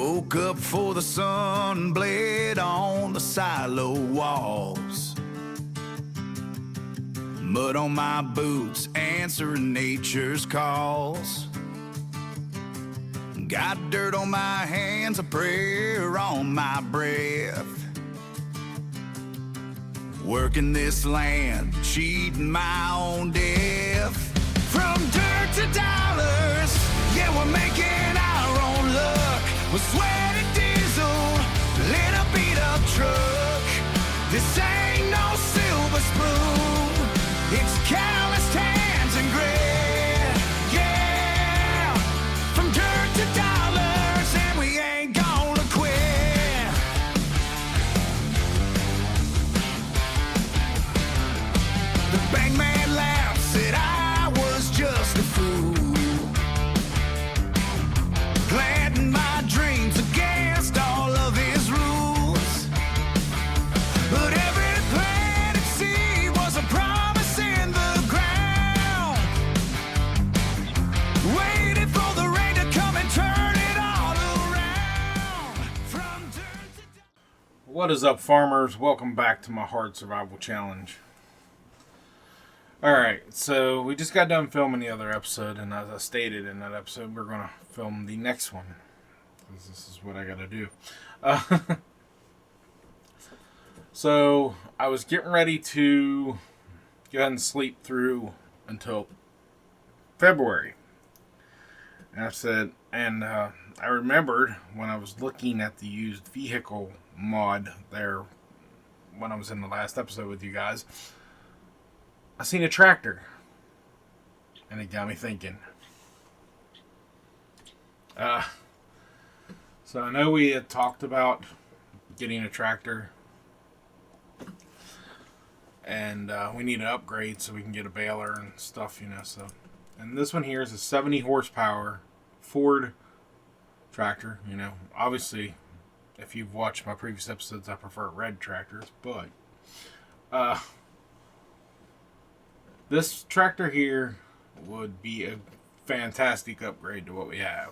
Woke up for the sun bled on the silo walls. Mud on my boots, answering nature's calls. Got dirt on my hands, a prayer on my breath. Working this land, cheating my own death. From dirt to dollars, yeah, we're making our own luck. With sweaty diesel, lit a beat up truck. This ain't no silver spoon, it's calloused hands and grit. Yeah, from dirt to dollars, and we ain't gonna quit. The bank man laughed, said I was just a fool, planting my dreams against all of his rules. But every planted seed was a promise in the ground, waiting for the rain to come and turn it all around. From dirt to What is up, farmers? Welcome back to my hard survival challenge. Alright, so we just got done filming the other episode, and as I stated in that episode, we're going to film the next one, because this is what I got to do. So, I was getting ready to go ahead and sleep through until February. And I said, I remembered when I was looking at the used vehicle mod there, when I was in the last episode with you guys, I seen a tractor, and it got me thinking. So I know we had talked about getting a tractor, and we need an upgrade so we can get a baler and stuff, you know. So, and this one here is a 70 horsepower Ford tractor. You know, obviously, if you've watched my previous episodes, I prefer red tractors, but this tractor here would be a fantastic upgrade to what we have.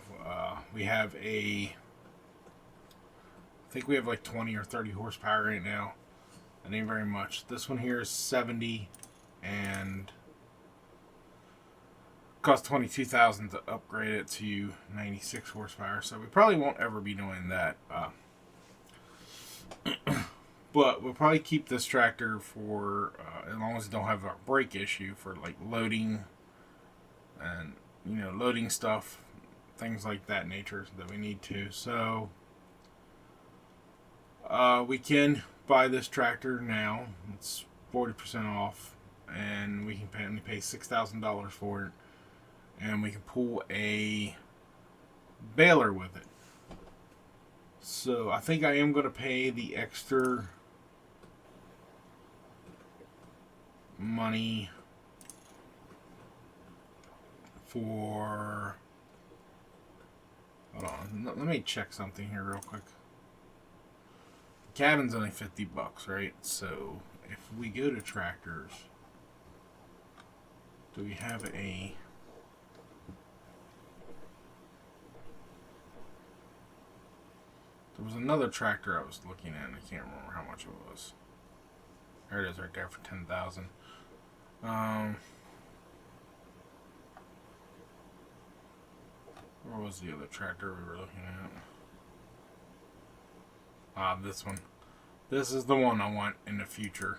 We have I think we have like 20 or 30 horsepower right now. That ain't very much. This one here is 70 and cost $22,000 to upgrade it to 96 horsepower. So we probably won't ever be doing that. But we'll probably keep this tractor for as long as it don't have a brake issue, for like loading and, you know, loading stuff, things like that nature that we need to. So we can buy this tractor now. It's 40% off, and we can only pay $6,000 for it, and we can pull a baler with it. So I think I am going to pay the extra money for, hold on, let me check something here real quick. The cabin's only $50, right? So if we go to tractors, do we have a, there was another tractor I was looking at and I can't remember how much it was. There it is right there for $10,000. Where was the other tractor we were looking at? This one. This is the one I want in the future.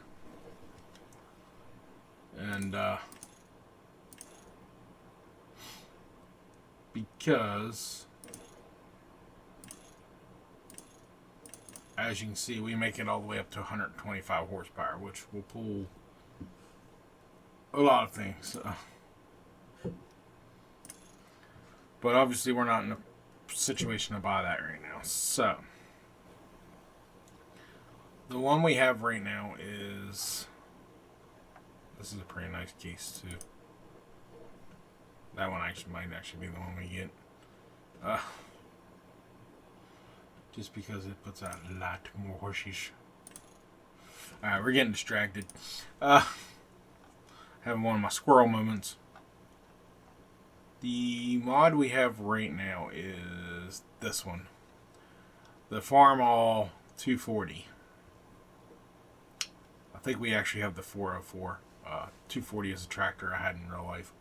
And, because, as you can see, we make it all the way up to 125 horsepower, which will pull a lot of things. But obviously we're not in a situation to buy that right now. So the one we have right now is, this is a pretty nice case too. That one might actually be the one we get. Just because it puts out a lot more horses. Alright, we're getting distracted. Having one of my squirrel moments. The mod we have right now is this one. the Farm All 240. I think we actually have the 404. 240 is a tractor I had in real life.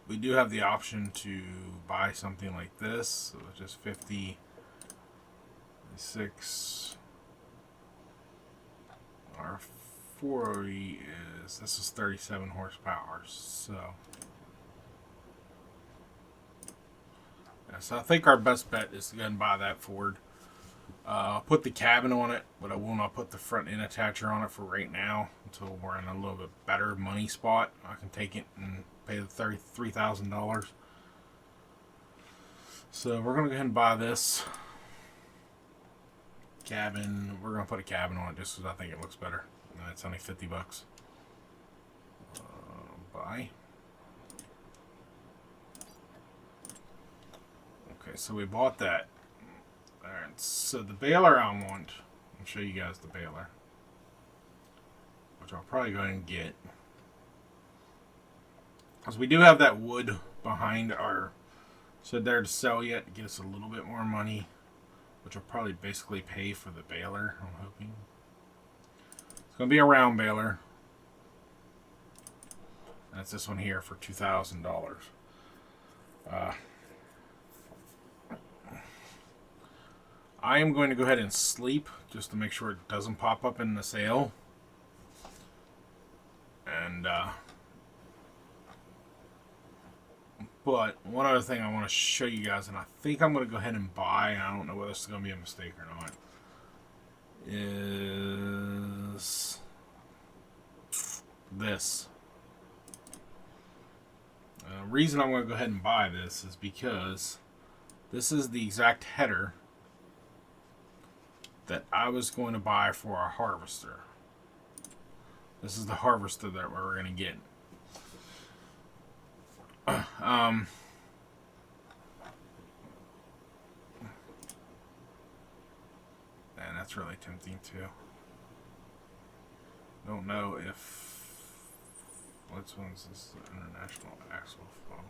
We do have the option to buy something like this, so just 56. Our 440 this is 37 horsepower, so. Yeah, so I think our best bet is to go and buy that Ford. I'll put the cabin on it, but I will not put the front end attacher on it for right now until we're in a little bit better money spot. I can take it and pay the $33,000. So we're gonna go ahead and buy this cabin. We're gonna put a cabin on it just because I think it looks better. It's only $50. Buy. Okay, so we bought that. Alright, so the baler I want, I'll show you guys the baler, which I'll probably go ahead and get. Because we do have that wood behind our shed there to sell yet to get us a little bit more money, which will probably basically pay for the baler, I'm hoping. It's going to be a round baler. That's this one here for $2,000. I am going to go ahead and sleep just to make sure it doesn't pop up in the sale. And, but one other thing I want to show you guys, and I think I'm going to go ahead and buy, I don't know whether this is going to be a mistake or not, is this. The reason I'm going to go ahead and buy this is because this is the exact header that I was going to buy for our harvester. This is the harvester that we're going to get. And that's really tempting too. Don't know if which one's this international axle flow.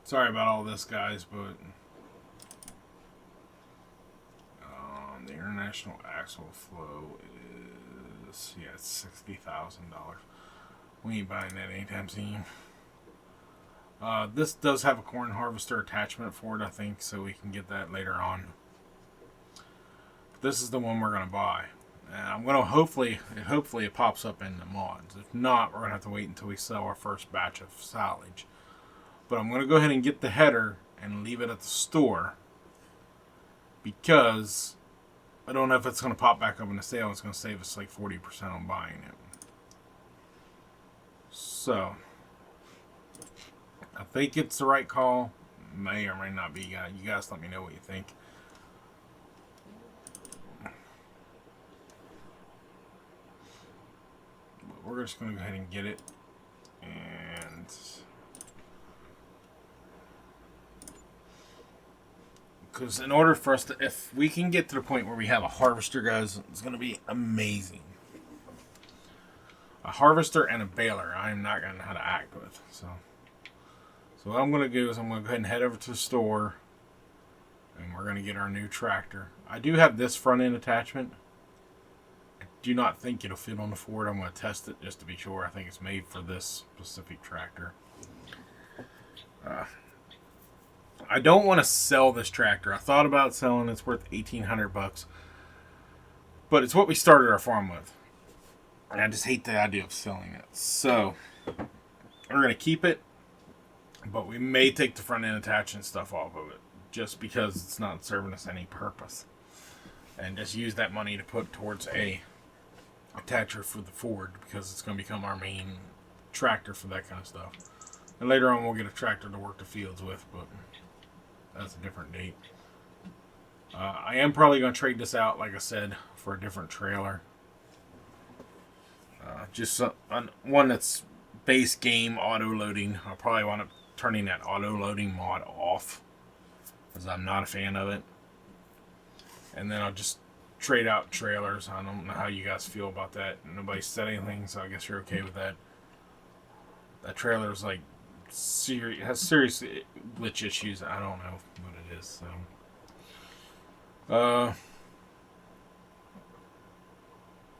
Sorry about all this, guys, but the international axle flow is, yeah, it's $60,000. We ain't buying that anytime soon. This does have a corn harvester attachment for it, I think, so we can get that later on. This is the one we're gonna buy, and I'm gonna hopefully it pops up in the mods. If not, we're gonna have to wait until we sell our first batch of silage. But I'm going to go ahead and get the header and leave it at the store because I don't know if it's going to pop back up in the sale. It's going to save us like 40% on buying it. So, I think it's the right call. May or may not be. You guys let me know what you think. But we're just going to go ahead and get it. And because in order for us to, if we can get to the point where we have a harvester, guys, it's going to be amazing. A harvester and a baler, I'm not going to know how to act with. So what I'm going to do is I'm going to go ahead and head over to the store, and we're going to get our new tractor. I do have this front end attachment. I do not think it'll fit on the Ford. I'm going to test it just to be sure. I think it's made for this specific tractor. I don't want to sell this tractor. I thought about selling it. It's worth $1,800, but it's what we started our farm with, and I just hate the idea of selling it. So we're gonna keep it, but we may take the front end attachment stuff off of it just because it's not serving us any purpose, and just use that money to put towards a attacher for the Ford because it's gonna become our main tractor for that kind of stuff. And later on, we'll get a tractor to work the fields with, but that's a different date. I am probably going to trade this out, like I said, for a different trailer. Just one that's base game auto loading. I'll probably wind up turning that auto loading mod off because I'm not a fan of it. And then I'll just trade out trailers. I don't know how you guys feel about that. Nobody said anything, so I guess you're okay with that. That trailer is like has serious glitch issues. I don't know what it is. So,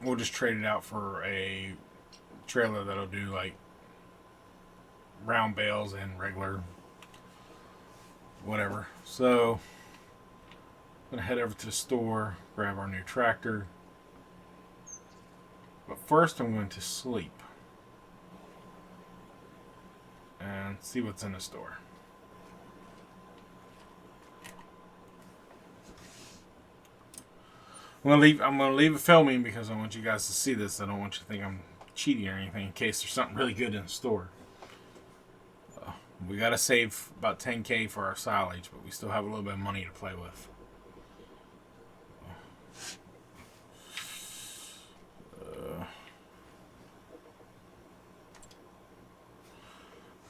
we'll just trade it out for a trailer that'll do like round bales and regular whatever. So, I'm gonna head over to the store, grab our new tractor. But first, I'm going to sleep and see what's in the store. I'm gonna leave it filming because I want you guys to see this. I don't want you to think I'm cheating or anything in case there's something really good in the store. We gotta save about 10K for our silage, but we still have a little bit of money to play with.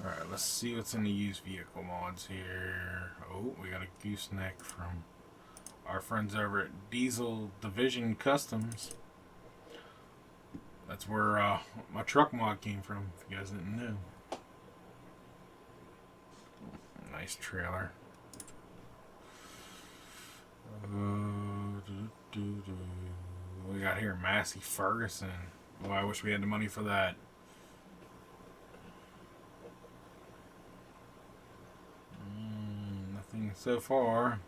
Alright, let's see what's in the used vehicle mods here. Oh, we got a gooseneck from our friends over at Diesel Division Customs. That's where my truck mod came from, if you guys didn't know. Nice trailer. We got here Massey Ferguson. Oh, I wish we had the money for that. Nothing so far.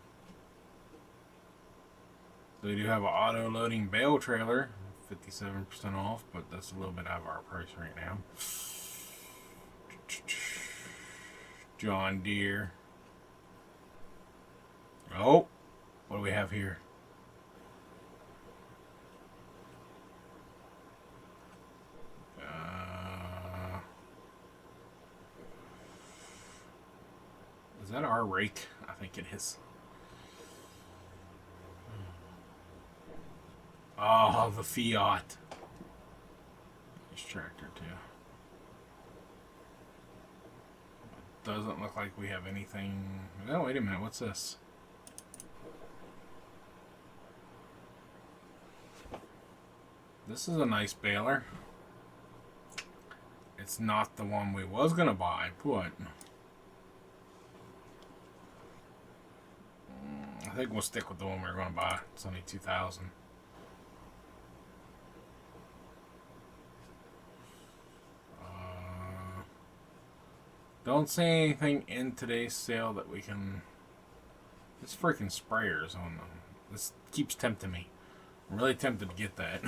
So we do have an auto loading bale trailer, 57% off, but that's a little bit out of our price right now. John Deere. Oh, what do we have here? Is that our rake? I think it is. Oh, the Fiat. Nice tractor too. Doesn't look like we have anything. Oh, wait a minute. What's this? This is a nice baler. It's not the one we was gonna buy, but I think we'll stick with the one we were gonna buy. It's only 2,000. Don't see anything in today's sale that we can. This freaking sprayers on them. This keeps tempting me. I'm really tempted to get that.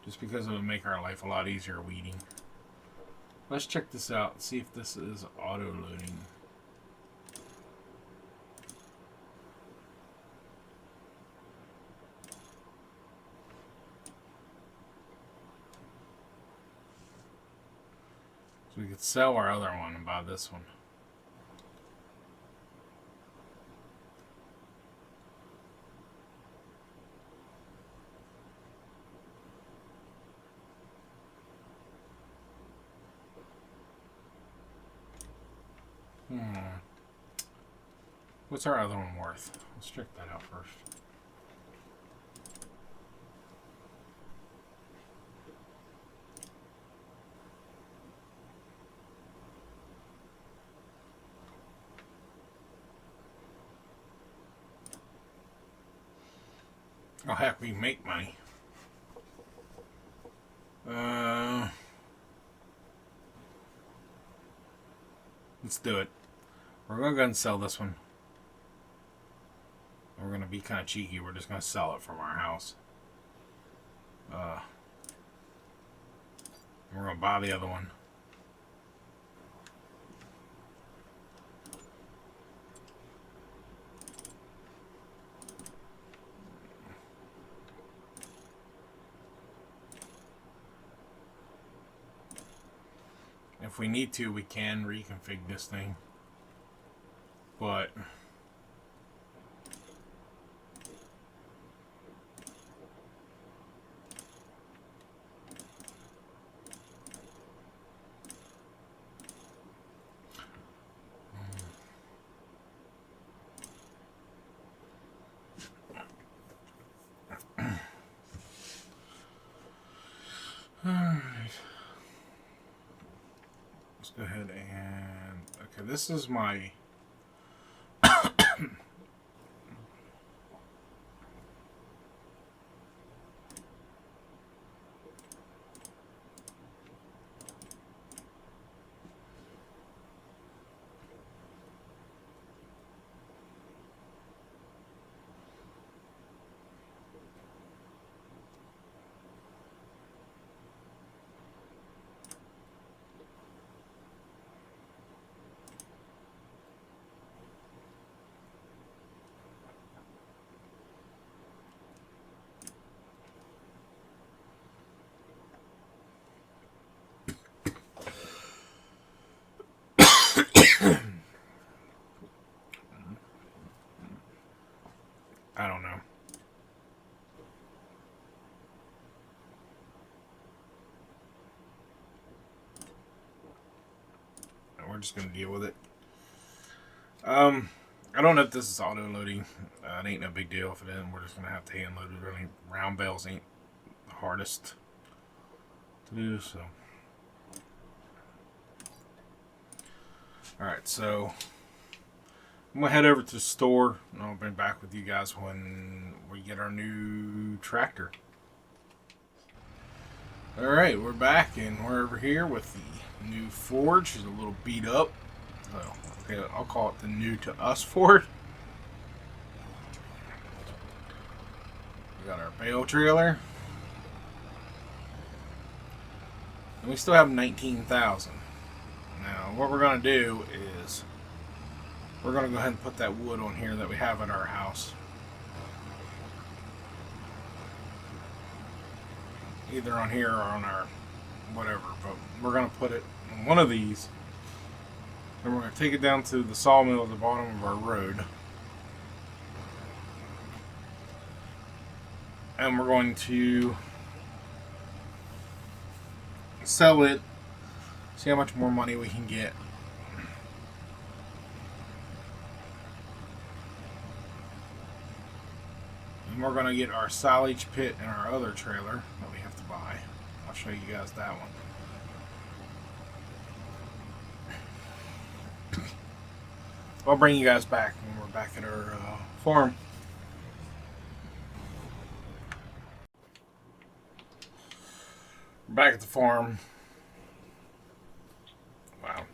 Just because it would make our life a lot easier weeding. Let's check this out and see if this is auto loading. So we could sell our other one and buy this one. What's our other one worth? Let's check that out first. Oh heck, we make money. Let's do it. We're gonna go ahead and sell this one. We're gonna be kind of cheeky. We're just gonna sell it from our house. We're gonna buy the other one. If we need to, we can reconfigure this thing. But go ahead and... Okay, this is my... I don't know. We're just going to deal with it. I don't know if this is auto loading. It ain't no big deal if it isn't. We're just going to have to hand load it. Really, round bales ain't the hardest to do, so. Alright, so I'm going to head over to the store, and I'll be back with you guys when we get our new tractor. Alright, we're back, and we're over here with the new Ford. She's a little beat up. So, okay, I'll call it the new to us Ford. We got our bale trailer. And we still have 19,000. Now, what we're going to do is we're going to go ahead and put that wood on here that we have at our house. Either on here or on our whatever, but we're going to put it on one of these. And we're going to take it down to the sawmill at the bottom of our road. And we're going to sell it, see how much more money we can get. And we're going to get our silage pit and our other trailer that we have to buy. I'll show you guys that one. I'll bring you guys back when we're back at our farm. We're back at the farm. Wow.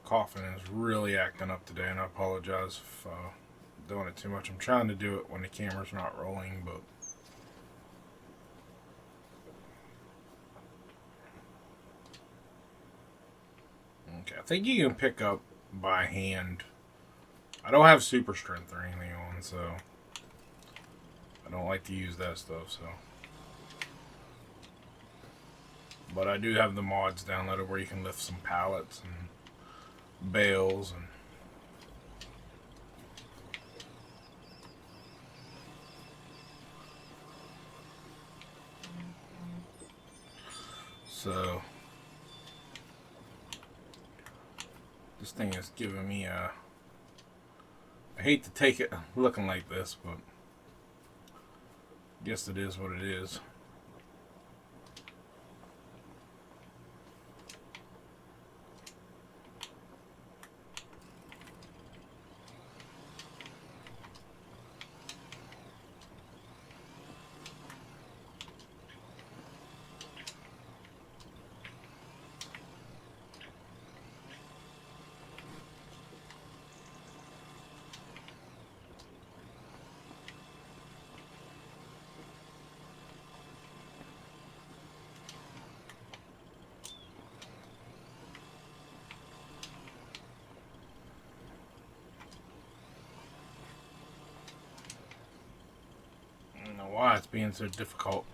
Coughing is really acting up today, and I apologize if I'm doing it too much. I'm trying to do it when the camera's not rolling, but okay, I think you can pick up by hand. I don't have super strength or anything on, so I don't like to use that stuff, so. But I do have the mods downloaded where you can lift some pallets and bales and so this thing is giving me a, I hate to take it looking like this, but I guess it is what it is. I don't know why it's being so difficult.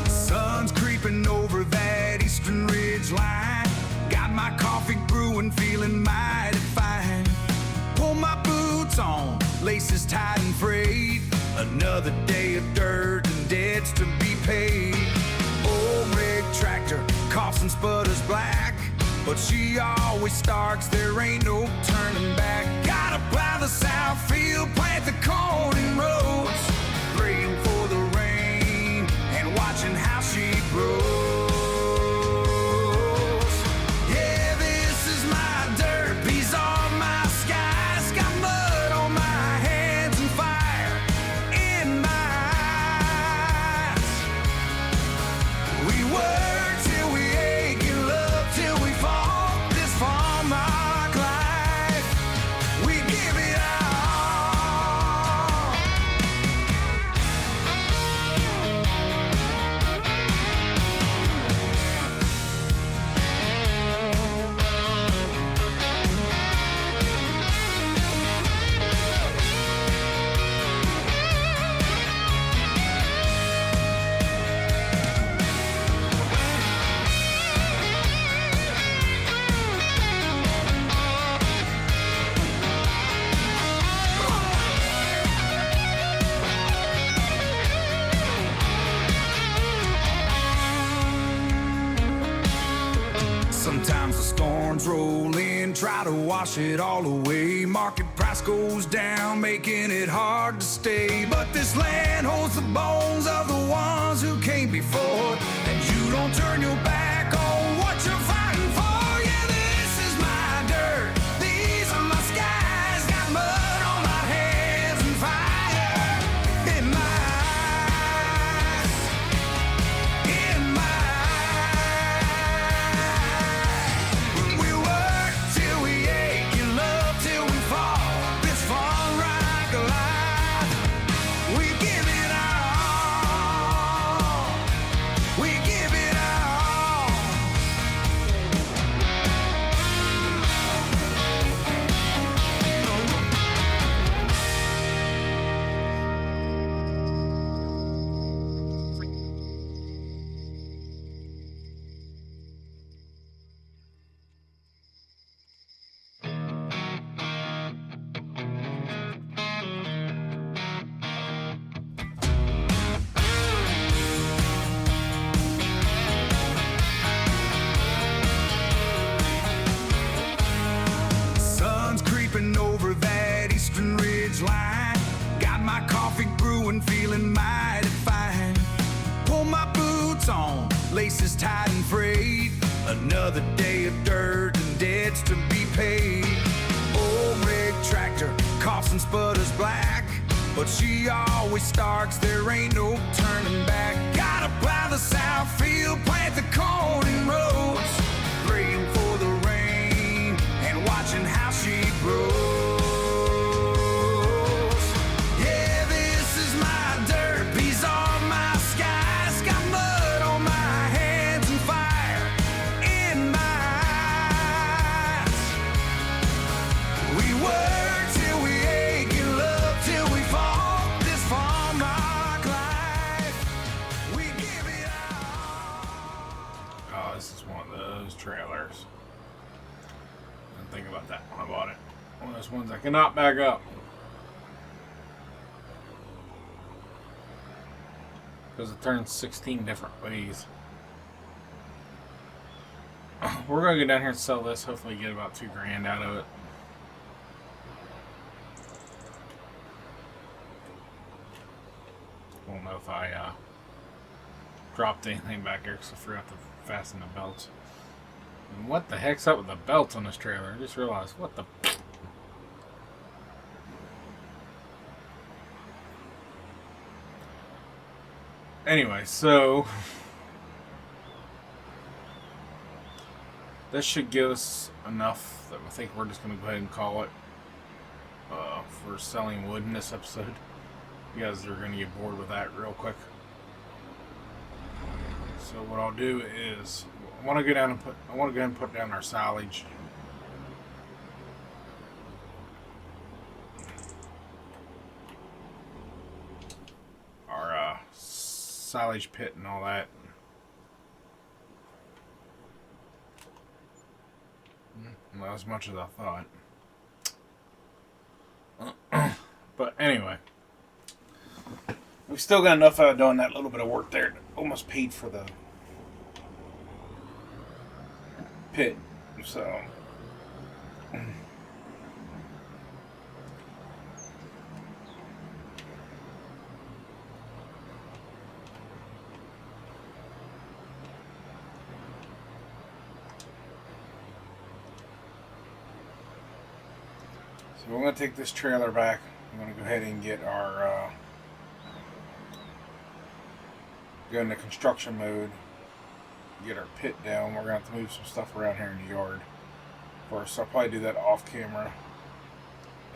Sun's creeping over that eastern ridge line. Got my coffee brewing, feeling mighty fine. Pull my boots on, laces tight and frayed. Another day of dirt and debts to be paid. Old rig tractor, coughs and sputters black, but she always starts, there ain't no turning back. Gotta plow the south field, plant the corn in rows, praying for the rain and watching how she grows. Yeah, this is my dirt, these are my skies. Got mud on my hands and fire in my eyes. We work till we ache and love till we fall. This farm rock life, we give it all. Sometimes the storms roll in, try to wash it all away. Market price goes down, making it hard to stay. But this land holds the bones of the ones who came before, and you don't turn your back on what you're fighting for. Yeah, this is my dirt, these are my skies. Got mud on my hands and fire in my eyes, in my eyes. We work till we ache and love till we fall. This farm rock life, we give it all. We give it all. Sun's creeping over that eastern ridge line. Got my coffee brewing, feeling mighty fine. Pull my boots on, laces tight and frayed. Another day of dirt and debts to be paid. Old rig tractor, coughs and sputters black, but she always starts, there ain't no turning back. Gotta plow the south field, plant the corn in rows, praying for the rain and watching how she grows. Yeah, this is my dirt, these are my skies. Got mud on my hands and fire in my eyes. We work till we ache and love till we fall. This farm rock life, we give it all. Oh, this is one of those trailers. I didn't think about that when I bought it. One of those ones I cannot back up. Because it turns 16 different ways. We're going to go down here and sell this. Hopefully get about $2,000 out of it. Won't know if I dropped anything back here because I forgot to fasten the belts. And what the heck's up with the belts on this trailer? I just realized, what the... Anyway, so... this should give us enough that I think we're just going to go ahead and call it for selling wood in this episode. You guys are going to get bored with that real quick. So what I'll do is I want to go ahead and put down our silage. Our silage pit and all that. Not as much as I thought. But anyway, we still got enough out of doing that little bit of work there. Almost paid for the pit. So we're going to take this trailer back. I'm going to go ahead and get our go into construction mode, get our pit down. We're going to have to move some stuff around here in the yard first. I'll probably do that off camera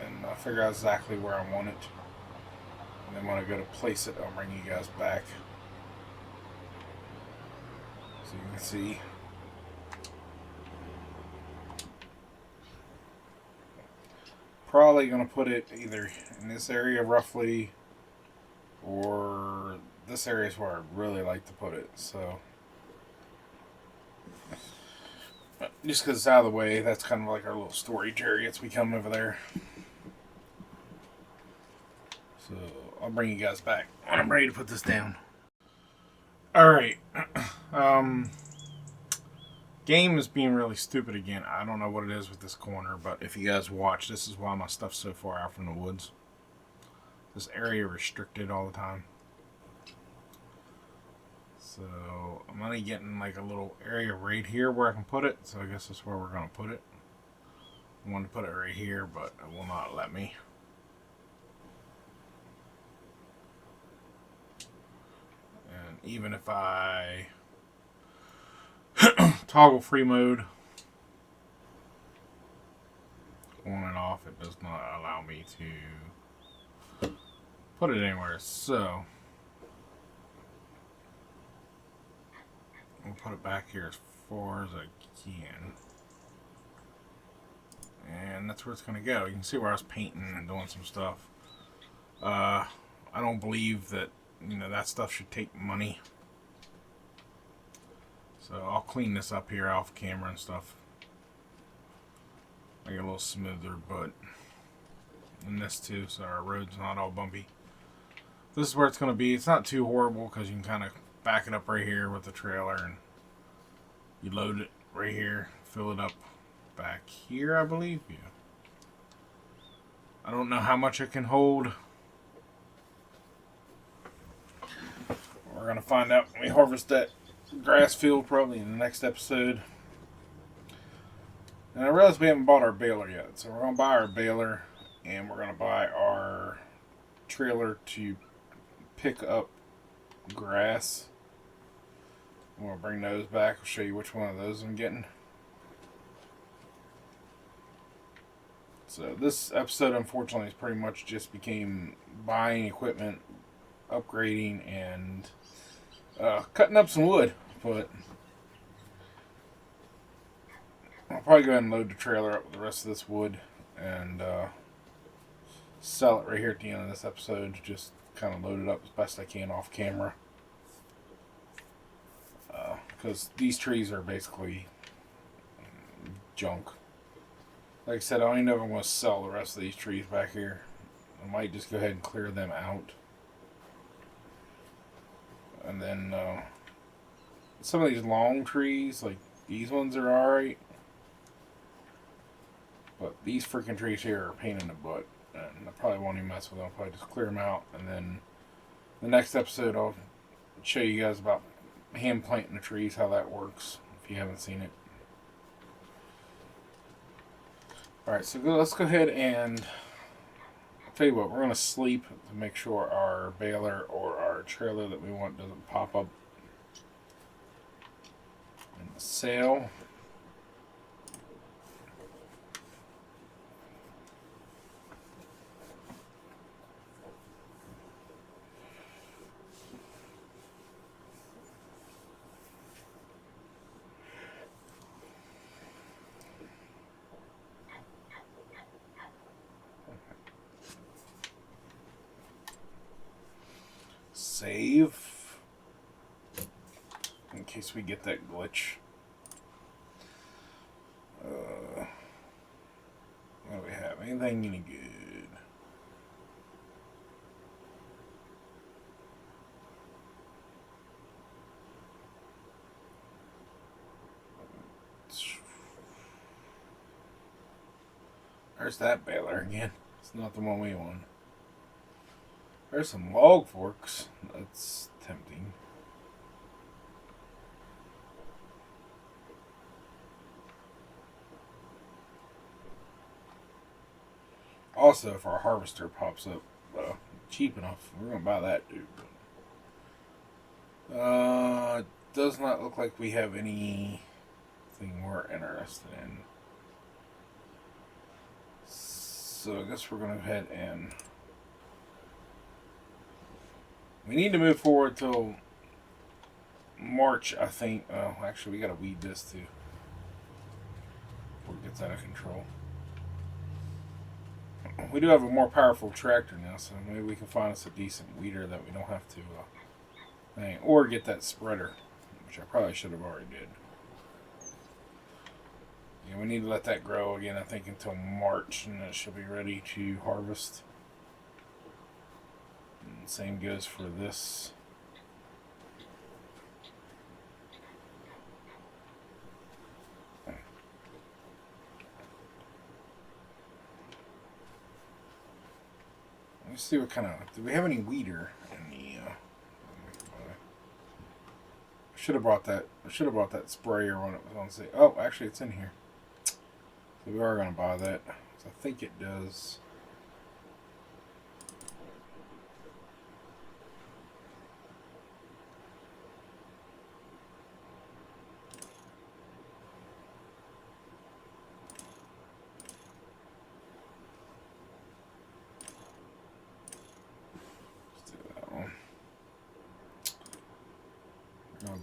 and figure out exactly where I want it. And then when I go to place it, I'll bring you guys back so you can see. Probably going to put it either in this area roughly, or this area is where I really like to put it. So just because it's out of the way, that's kind of like our little storage area it's become over there. So I'll bring you guys back when I'm ready to put this down. Alright. Game is being really stupid again. I don't know what it is with this corner, but if you guys watch, this is why my stuff's so far out from the woods. This area restricted all the time. So I'm only getting like a little area right here where I can put it. So I guess that's where we're going to put it. I wanted to put it right here, but it will not let me. And even if I toggle free mode on and off, it does not allow me to put it anywhere. So I'll put it back here as far as I can, and that's where it's going to go. You can see where I was painting and doing some stuff. I don't believe that, you know, that stuff should take money. So I'll clean this up here off camera and stuff. Make it a little smoother, but and this too, so our road's not all bumpy. This is where it's going to be. It's not too horrible because you can kind of back it up right here with the trailer, and you load it right here, fill it up back here, I believe. Yeah. I don't know how much it can hold. We're going to find out when we harvest that grass field probably in the next episode. And I realize we haven't bought our baler yet, so we're going to buy our baler, and we're going to buy our trailer to pick up grass. I'm going to bring those back. I'll show you which one of those I'm getting. So this episode, unfortunately, is pretty much just became buying equipment, upgrading, and cutting up some wood. But I'll probably go ahead and load the trailer up with the rest of this wood and sell it right here at the end of this episode. Just kind of load it up as best I can off camera. Because these trees are basically junk. Like I said, I don't even know if I'm going to sell the rest of these trees back here. I might just go ahead and clear them out. And then some of these long trees, like these ones, are alright. But these freaking trees here are a pain in the butt. And I probably won't even mess with them. I'll probably just clear them out. And then the next episode I'll show you guys about hand planting the trees, how that works, if you haven't seen it. Alright, so let's go ahead and I'll tell you what, we're going to sleep to make sure our baler or our trailer that we want doesn't pop up in the sail. Save in case we get that glitch. What do we have? Anything any good? There's that baler again. It's not the one we want. There's some log forks. That's tempting. Also, if our harvester pops up cheap enough, we're gonna buy that, dude. It does not look like we have anything we're interested in. So I guess we're gonna go ahead and we need to move forward till March, I think. Oh, actually, we gotta weed this too before it gets out of control. We do have a more powerful tractor now, so maybe we can find us a decent weeder that we don't have to thing, or get that spreader, which I probably should have already did. Yeah, we need to let that grow again, I think, until March, and it should be ready to harvest. And same goes for this. Let's see what kind of. Do we have any weeder in the? I should have brought that. I should have brought that sprayer when it was on sale. Oh, actually, it's in here. So we are going to buy that. So I think it does.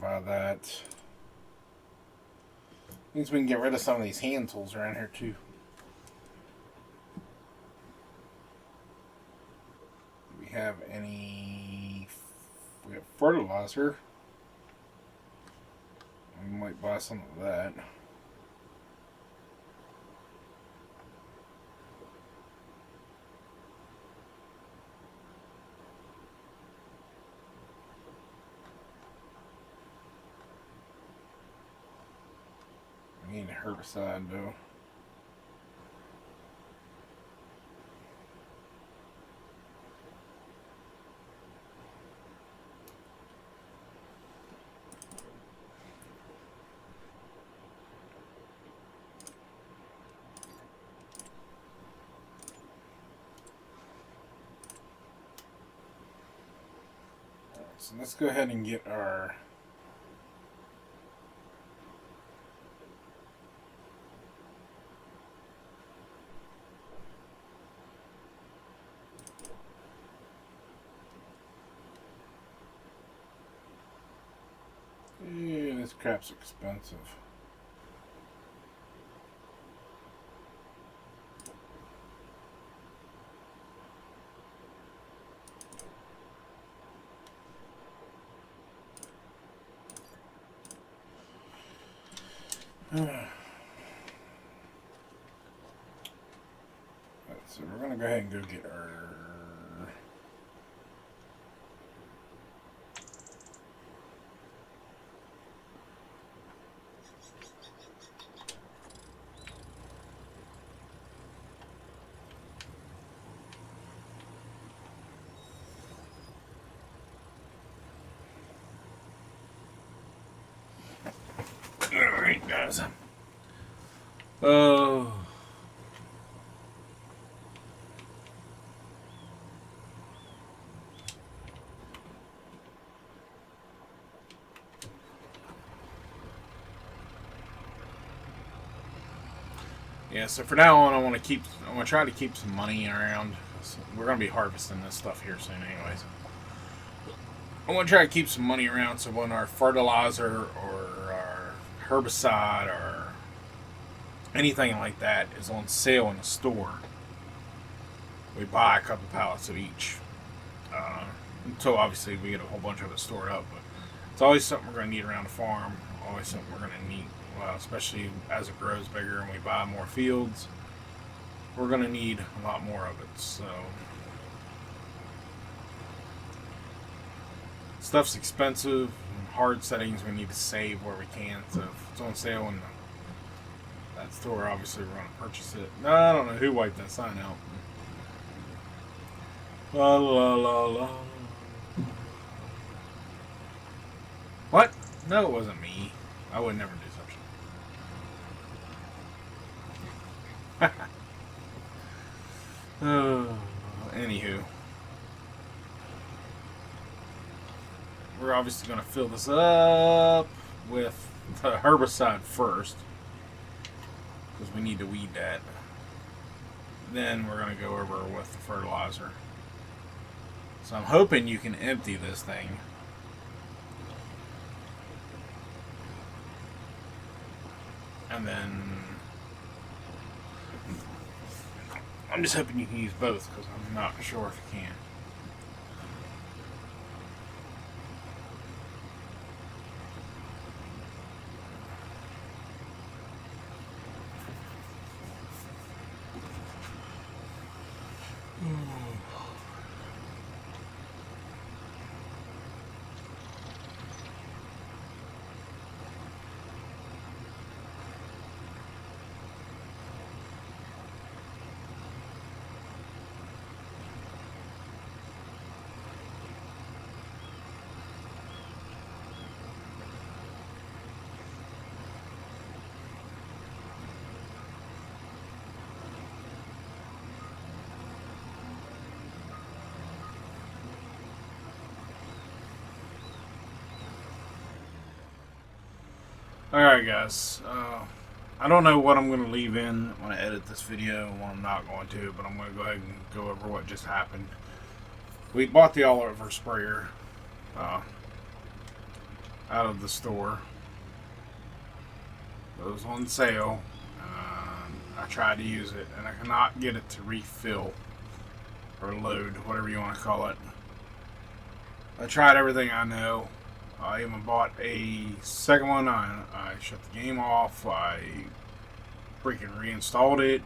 Buy that. Means we can get rid of some of these hand tools around here too. Do we have any? We have fertilizer. We might buy some of that. We need a herbicide though. So let's go ahead and get our this crap's expensive. So we're gonna go ahead and go get our alright guys. Oh. Yeah, so for now on, I'm gonna try to keep some money around. So we're gonna be harvesting this stuff here soon, anyways. I want to try to keep some money around so when our fertilizer or our herbicide or anything like that is on sale in the store, we buy a couple pallets of each. Until obviously we get a whole bunch of it stored up, but it's always something we're gonna need around the farm. Always something we're gonna need. Well, especially as it grows bigger and we buy more fields, we're going to need a lot more of it. So stuff's expensive. Hard settings we need to save where we can. So if it's on sale in that store, obviously we're going to purchase it. No, I don't know who wiped that sign out. La la la la. What? No, it wasn't me. I would never do such. Anywho. We're obviously going to fill this up with the herbicide first, because we need to weed that. Then we're going to go over with the fertilizer. So I'm hoping you can empty this thing. And then I'm just hoping you can use both, because I'm not sure if you can. Alright guys, I don't know what I'm going to leave in when I edit this video and what I'm not going to, but I'm going to go ahead and go over what just happened. We bought the all-over sprayer out of the store. It was on sale. I tried to use it and I cannot get it to refill or load, whatever you want to call it. I tried everything I know. I even bought a second one. I shut the game off. I freaking reinstalled it.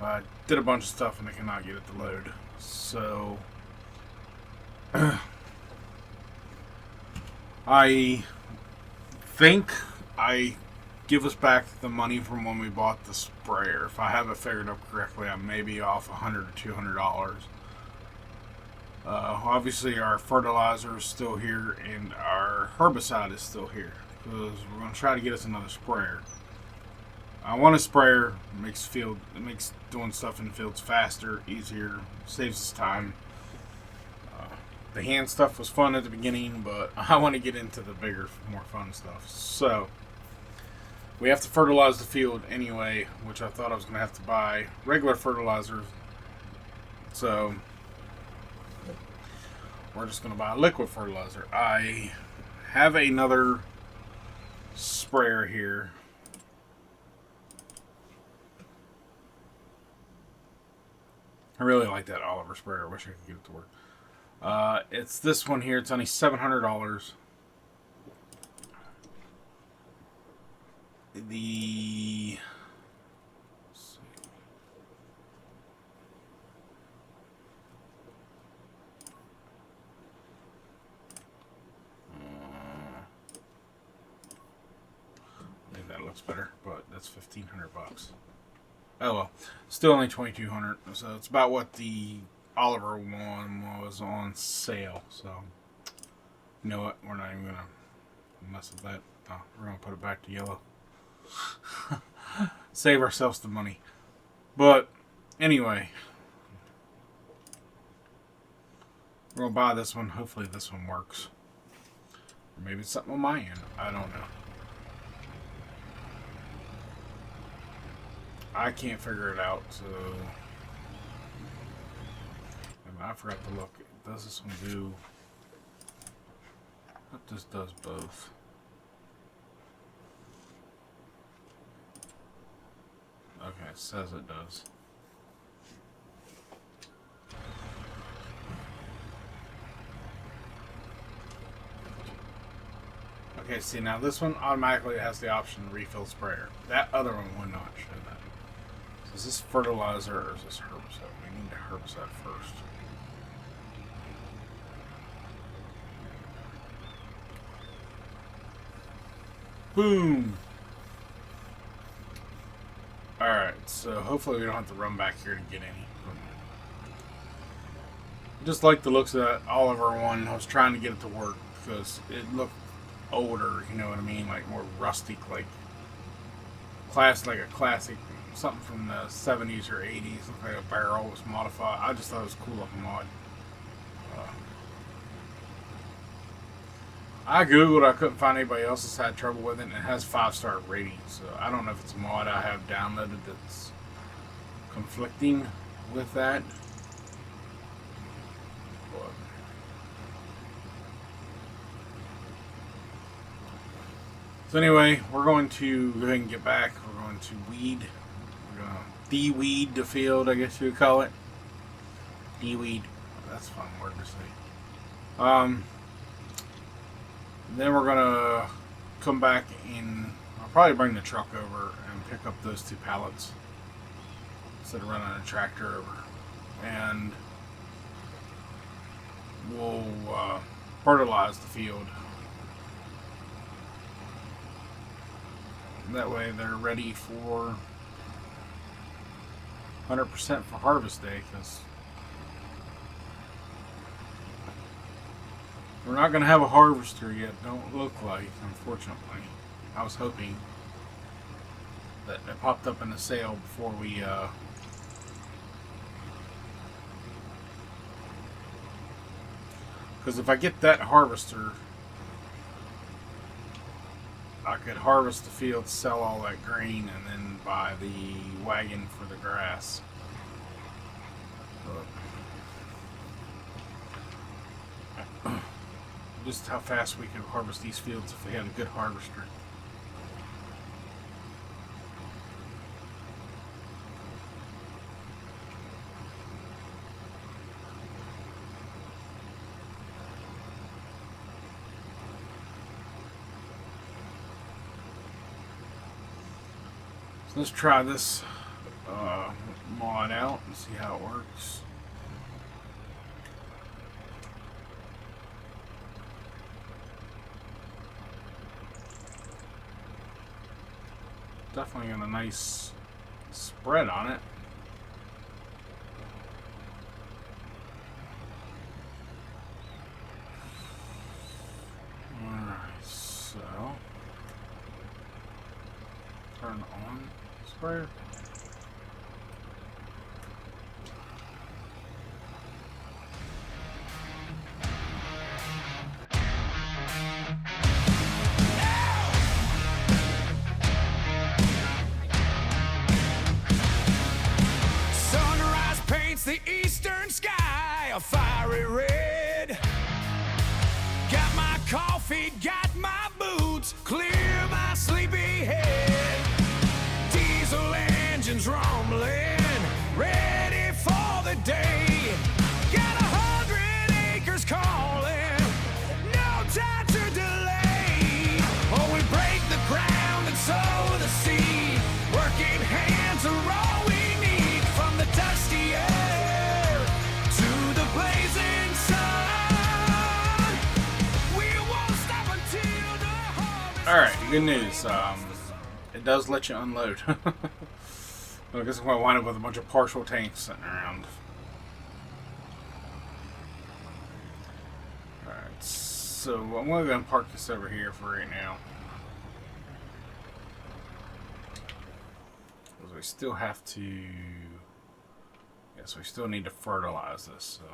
I did a bunch of stuff and I cannot get it to load. So I think I give us back the money from when we bought the sprayer. If I have it figured up correctly, I may be off $100 or $200. Obviously our fertilizer is still here and our herbicide is still here, because we're going to try to get us another sprayer. I want a sprayer. It makes doing stuff in the fields faster, easier, saves us time. The hand stuff was fun at the beginning, but I want to get into the bigger, more fun stuff. So we have to fertilize the field anyway, which I thought I was going to have to buy regular fertilizer. So we're just going to buy liquid fertilizer. I have another sprayer here. I really like that Oliver sprayer. I wish I could get it to work. It's this one here. It's only $700. The... better, but that's $1,500. Oh well, still only $2,200. So it's about what the Oliver one was on sale. So you know what? We're not even gonna mess with that. Oh, we're gonna put it back to yellow. Save ourselves the money. But anyway, we're gonna buy this one. Hopefully this one works. Or maybe it's something on my end. I don't know. I can't figure it out, so I forgot to look. Does this one do? What this does both? Okay, it says it does. Okay, see now this one automatically has the option to refill sprayer. That other one would not show that. Is this fertilizer or is this herbicide? We need the herbicide first. Boom! so hopefully we don't have to run back here to get any. Just like the looks of that Oliver one. I was trying to get it to work because it looked older, you know what I mean, like more rustic, like a classic, something from the 70s or 80s. Looked like a barrel was modified. I just thought it was a cool looking mod. I googled, I couldn't find anybody else that's had trouble with it, and it has 5-star ratings. So I don't know if it's a mod I have downloaded that's conflicting with that. But so anyway, we're going to go ahead and get back. We're going to weed. We're going to de-weed the field, I guess you would call it. De-weed. That's a fun word to say. Then we're gonna come back and I'll probably bring the truck over and pick up those 2 pallets instead of running a tractor over, and we'll fertilize the field. That way they're ready for 100% for harvest day, because we're not going to have a harvester yet, don't look like, unfortunately. I was hoping that it popped up in the sale before we because if I get that harvester, I could harvest the field, sell all that grain, and then buy the wagon for the grass. But just how fast we could harvest these fields if we had a good harvester. So let's try this mod out and see how it works. Definitely got a nice spread on it. Alright, so turn on sprayer. The eastern sky a fiery red. Got my coffee, got my boots, clear my sleepy head. Diesel engines rumbling, ready for the day. Got 100 acres calling, no time to delay. Oh, we break the ground and sow the seed. Working hands are all we need, from the dusty air. Alright, good news. It does let you unload. I guess I'm going to wind up with a bunch of partial tanks sitting around. Alright, so I'm going to go and park this over here for right now. Because we still have to... Yes, we still need to fertilize this, so...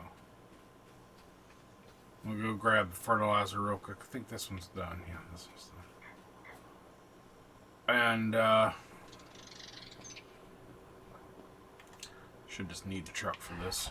We'll go grab the fertilizer real quick. I think this one's done. Yeah, this one's done. And should just need the truck for this.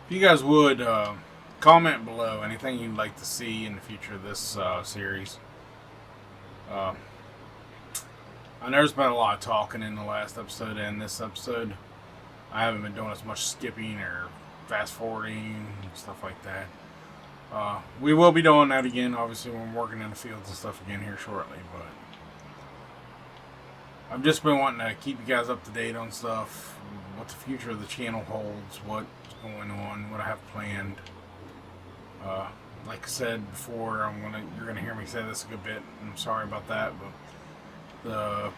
If you guys would comment below anything you'd like to see in the future of this series. I know there's been a lot of talking in the last episode and this episode. I haven't been doing as much skipping or fast forwarding and stuff like that. We will be doing that again, obviously, when we're working in the fields and stuff again here shortly. But I've just been wanting to keep you guys up to date on stuff, what the future of the channel holds, what's going on, what I have planned. Like I said before, you're gonna hear me say this a good bit. I'm sorry about that, but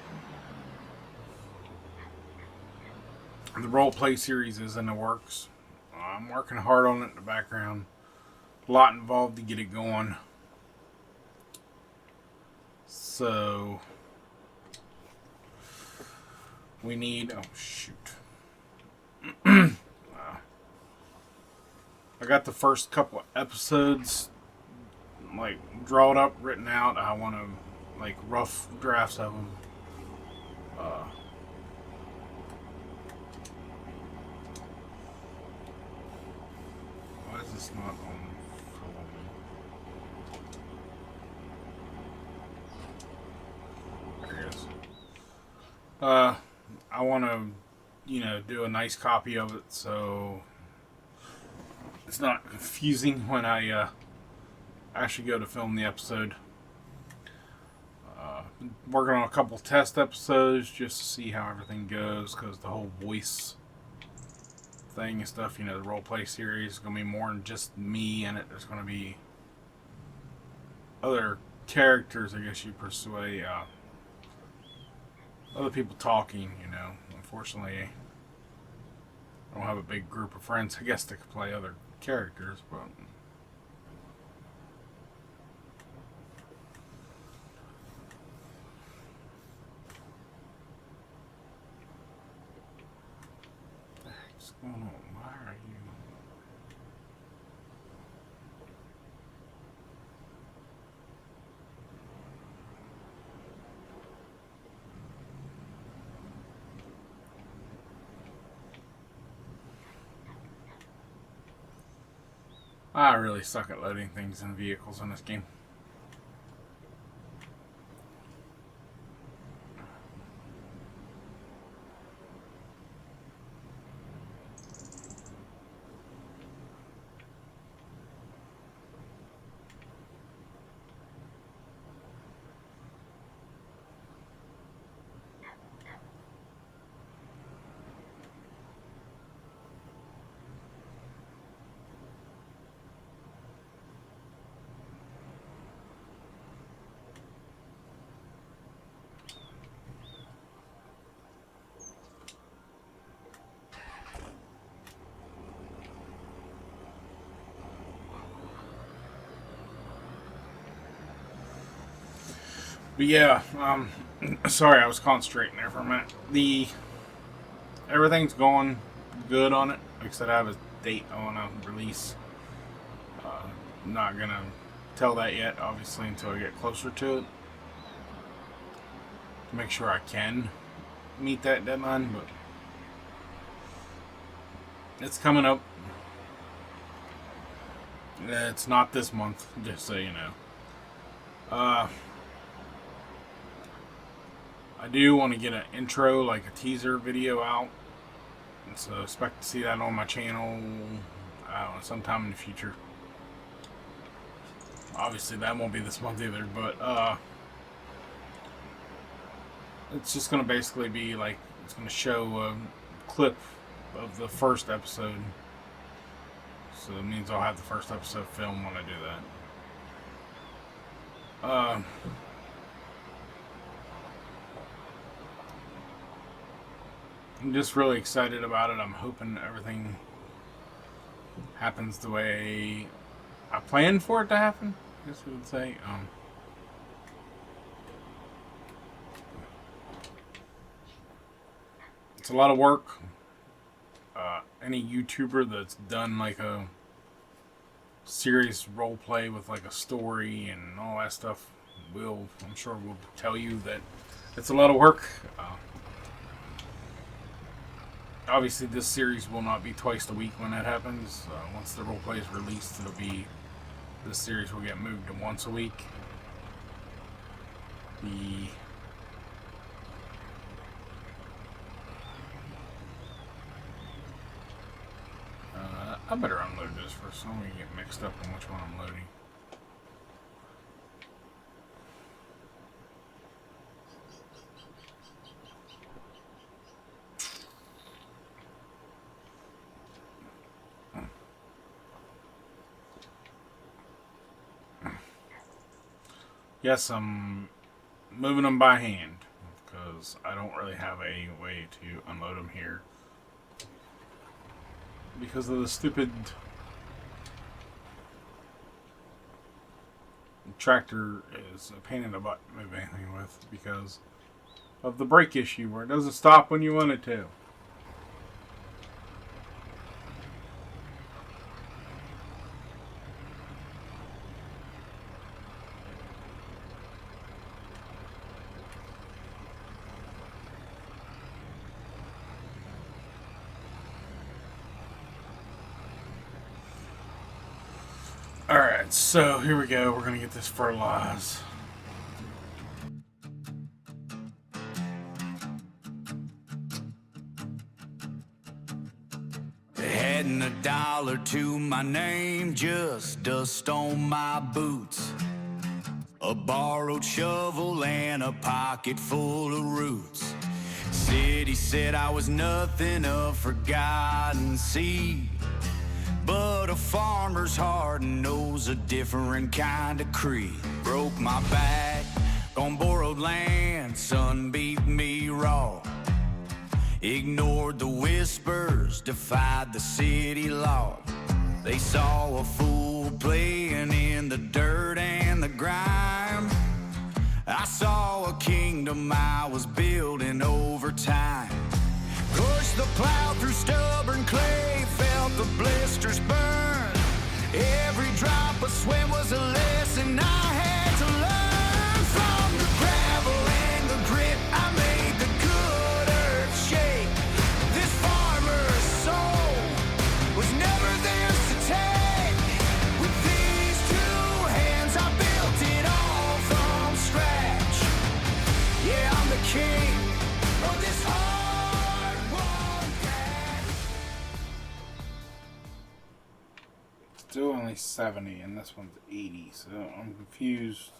the role play series is in the works. I'm working hard on it in the background. A lot involved to get it going. So we need. Oh shoot! I got the first couple episodes like drawn up, written out. I want to like rough drafts of them. Why is this not on? There it is. I want to, do a nice copy of it so it's not confusing when I actually go to film the episode. Working on a couple test episodes just to see how everything goes, because the whole voice thing and stuff, the role play series is going to be more than just me in it. There's going to be other characters, I guess you per se, other people talking, Unfortunately, I don't have a big group of friends, I guess, that could play other characters, but what's going on? Why are you? I really suck at loading things in vehicles in this game. But yeah, sorry, I was concentrating there for a minute. Everything's going good on it. Like I said, I have a date I want to release. I'm not gonna tell that yet, obviously, until I get closer to it. To make sure I can meet that deadline, but it's coming up. It's not this month, just so you know. I do want to get an intro, like a teaser video out. So expect to see that on my channel sometime in the future. Obviously that won't be this month either, but it's just going to basically be like, it's going to show a clip of the first episode. So it means I'll have the first episode filmed when I do that. I'm just really excited about it. I'm hoping everything happens the way I planned for it to happen, I guess we would say. It's a lot of work. Any YouTuber that's done like a serious role play with like a story and all that stuff I'm sure will tell you that it's a lot of work. Obviously, this series will not be twice a week when that happens. Once the roleplay is released, this series will get moved to once a week. I better unload this first so I don't get mixed up on which one I'm loading. Yes, I'm moving them by hand because I don't really have a way to unload them here because of the stupid tractor is a pain in the butt to move anything with because of the brake issue where it doesn't stop when you want it to. Alright, so here we go. We're going to get this fertilized. Adding $1 to my name, just dust on my boots. A borrowed shovel and a pocket full of roots. City said I was nothing, a forgotten seed. But a farmer's heart knows a different kind of creed. Broke my back on borrowed land, sun beat me raw. Ignored the whispers, defied the city law. They saw a fool playing in the dirt and the grime. I saw a kingdom I was building over time. Pushed the plow through stubborn clay, felt the blisters burn. Every drop of sweat was a lesson I had to learn. From the gravel and the grit, I made the good earth shake. This farmer's soul was never theirs to take. With these two hands, I built it all from scratch. Yeah, I'm the king of this hard-won patch. Still only 70 and this one's 80, so I'm confused.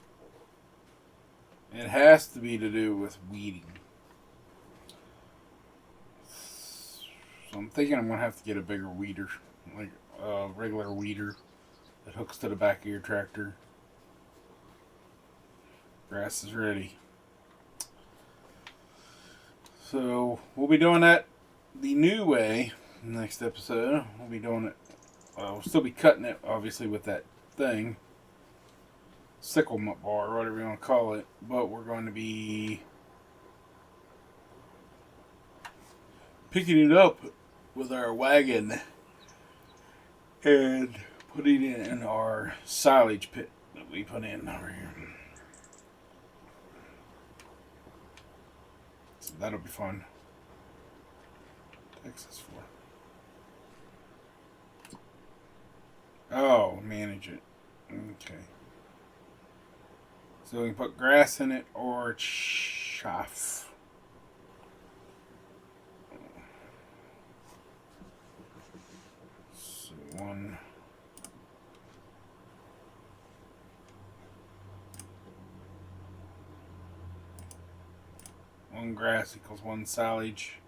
It has to be to do with weeding. So I'm thinking I'm going to have to get a bigger weeder, like a regular weeder that hooks to the back of your tractor. Grass is ready. So we'll be doing that the new way next episode. We'll be doing it. We'll still be cutting it, obviously, with that thing. Sickle bar, whatever you want to call it. But we're going to be picking it up with our wagon and putting it in our silage pit that we put in over here. So that'll be fun. Texas for. Oh, manage it. Okay. So we can put grass in it or chaff. So one grass equals one silage.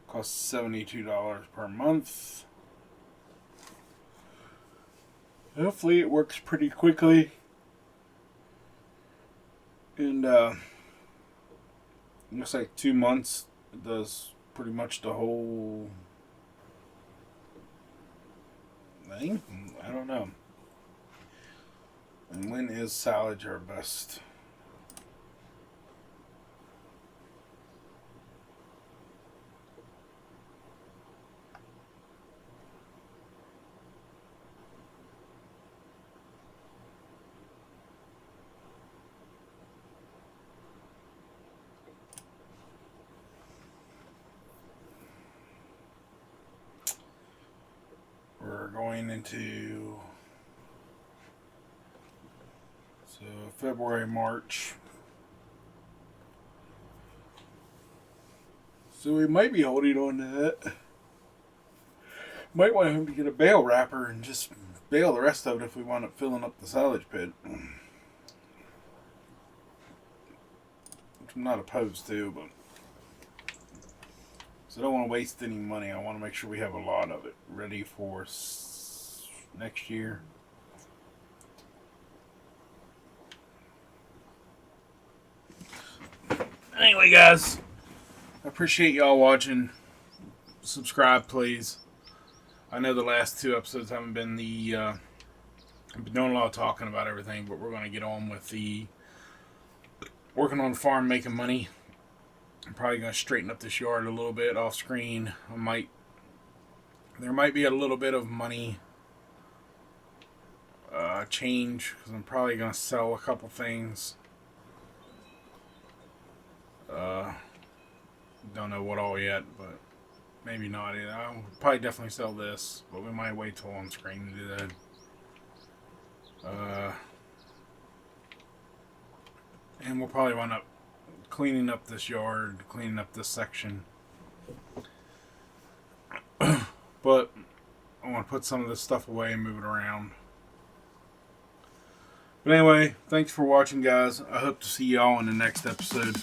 Costs $72 per month. Hopefully it works pretty quickly. And looks like 2 months. It does pretty much the whole thing. I don't know. And when is silage our best? We're going into February, March. So we might be holding on to that Might want to get a bale wrapper and just bale the rest of it if we wind up filling up the silage pit. Which I'm not opposed to, but so I don't want to waste any money. I want to make sure we have a lot of it ready for next year. Anyway, guys, I appreciate y'all watching. Subscribe, please. I know the last 2 episodes haven't been I've been doing a lot of talking about everything, but we're going to get on with the working on the farm, making money. I'm probably going to straighten up this yard a little bit off screen. There might be a little bit of money change, because I'm probably going to sell a couple things. Don't know what all yet, but maybe not. I'll probably definitely sell this, but we might wait till on screen to do that. And we'll probably wind up cleaning up this yard, cleaning up this section. But I want to put some of this stuff away and move it around. But anyway, thanks for watching, guys. I hope to see y'all in the next episode.